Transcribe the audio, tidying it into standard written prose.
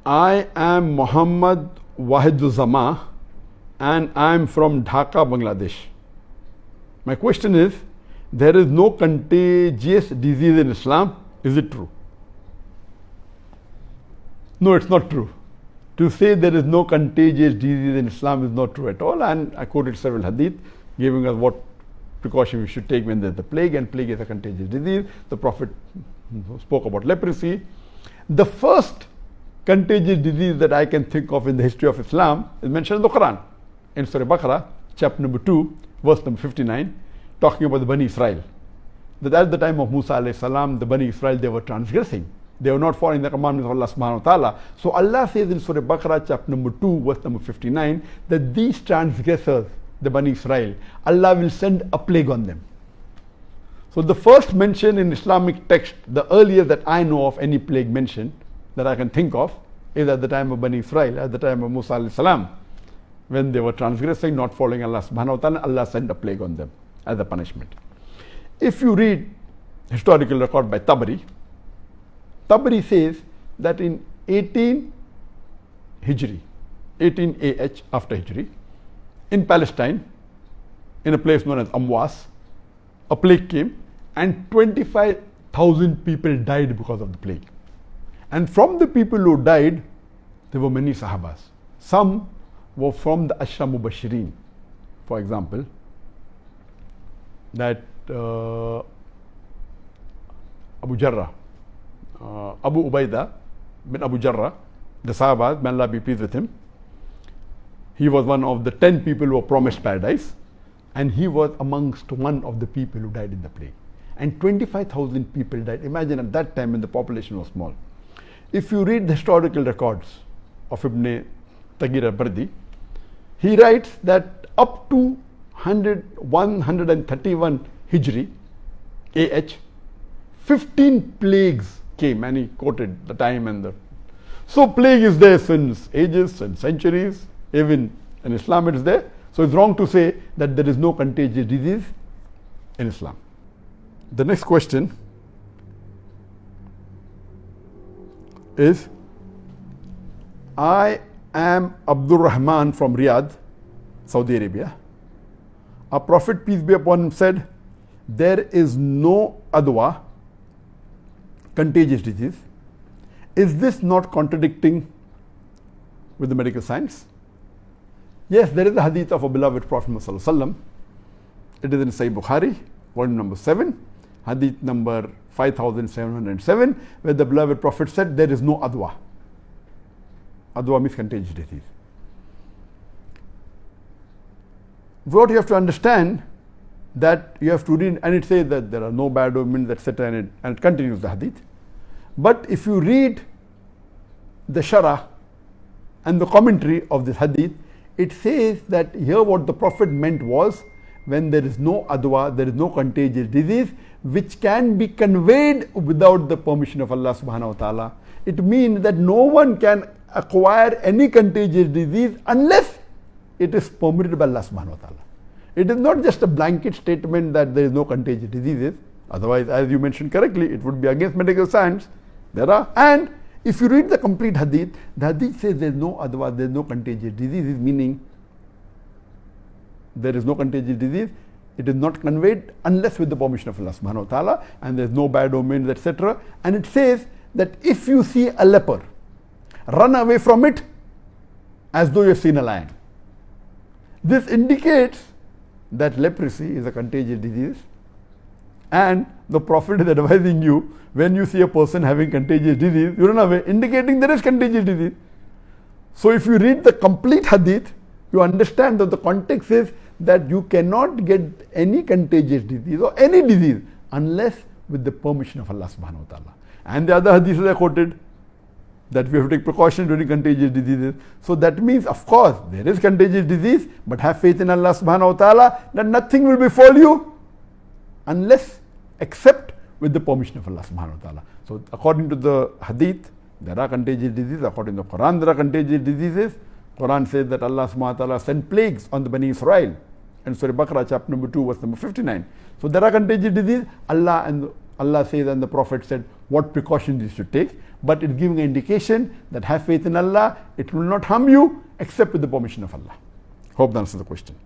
I am Muhammad Wahiduzama and I am from Dhaka, Bangladesh. My question is, there is no contagious disease in Islam. Is it true? No, it's not true. To say there is no contagious disease in Islam is not true at all. And I quoted several hadith giving us what precaution we should take when there's the plague, and plague is a contagious disease. The Prophet spoke about leprosy. The first contagious disease that I can think of in the history of Islam is mentioned in the Quran. In Surah Baqarah, chapter number 2, verse number 59, talking about the Bani Israel. That at the time of Musa alayhi salam, the Bani Israel, they were transgressing. They were not following the commandments of Allah subhanahu wa ta'ala. So Allah says in Surah Baqarah, chapter number 2, verse number 59, that these transgressors, the Bani Israel, Allah will send a plague on them. So the first mention in Islamic text, the earliest that I know of any plague mention that I can think of, is at the time of Bani Israel, at the time of Musa alayhi salam. When they were transgressing, not following Allah subhanahu wa ta'ala, Allah sent a plague on them as a punishment. If you read historical record by Tabari, Tabari says that in 18 Hijri, 18 AH after Hijri, in Palestine, in a place known as Amwas, a plague came and 25,000 people died because of the plague. And from the people who died, there were many Sahabas. Some were from the Ashra Mubashirin. For example, that Abu Jarrah, Abu Ubaidah bin Abu Jarrah, the Sahaba, may Allah be pleased with him. He was one of the 10 people who were promised paradise, and he was amongst one of the people who died in the plague. And 25,000 people died. Imagine at that time when the population was small. If you read the historical records of Ibn Tagir al-Bardi, he writes that up to 131 Hijri, AH, 15 plagues came, and he quoted the time and the. So plague is there since ages and centuries, even in Islam it is there. So it's wrong to say that there is no contagious disease in Islam. The next question is, I am Abdul Rahman from Riyadh, Saudi Arabia. Our Prophet, peace be upon him, said, there is no adwa, contagious disease. Is this not contradicting with the medical science? Yes, there is a hadith of a beloved Prophet Muhammad sallallahu alaihi wasallam. It is in Sahih Bukhari, volume number 7, hadith number 5707, where the beloved Prophet said there is no adwa. Adwa means contagious disease. What you have to understand, that you have to read, and it says that there are no bad omens, etc., and it continues the hadith. But if you read the sharah and the commentary of this hadith, it says that here what the Prophet meant was, when there is no adwa, there is no contagious disease which can be conveyed without the permission of Allah subhanahu wa ta'ala. It means that no one can acquire any contagious disease unless it is permitted by Allah subhanahu wa ta'ala. It is not just a blanket statement that there is no contagious diseases. Otherwise, as you mentioned correctly, it would be against medical science. There are, and if you read the complete hadith, the hadith says there is no adwa, there is no contagious diseases, meaning there is no contagious disease. It is not conveyed unless with the permission of Allah subhanahu wa ta'ala, and there is no bad omens, etc. And it says that if you see a leper, run away from it as though you have seen a lion. This indicates that leprosy is a contagious disease, and the Prophet is advising you, when you see a person having contagious disease, you run away, indicating there is contagious disease. So if you read the complete hadith, you understand that the context is that you cannot get any contagious disease or any disease unless with the permission of Allah subhanahu wa ta'ala. And the other hadiths I quoted, that we have to take precautions during contagious diseases. So that means, of course, there is contagious disease, but have faith in Allah subhanahu wa ta'ala that nothing will befall you unless except with the permission of Allah subhanahu wa ta'ala. So according to the hadith, there are contagious diseases. According to the Quran, there are contagious diseases. Quran says that Allah subhanahu wa ta'ala sent plagues on the Bani Israel in Surah Baqarah chapter number 2 verse number 59. So there are contagious diseases. Allah and Allah says and the Prophet said what precautions you should take, but it's giving an indication that have faith in Allah, it will not harm you except with the permission of Allah. Hope that answers the question.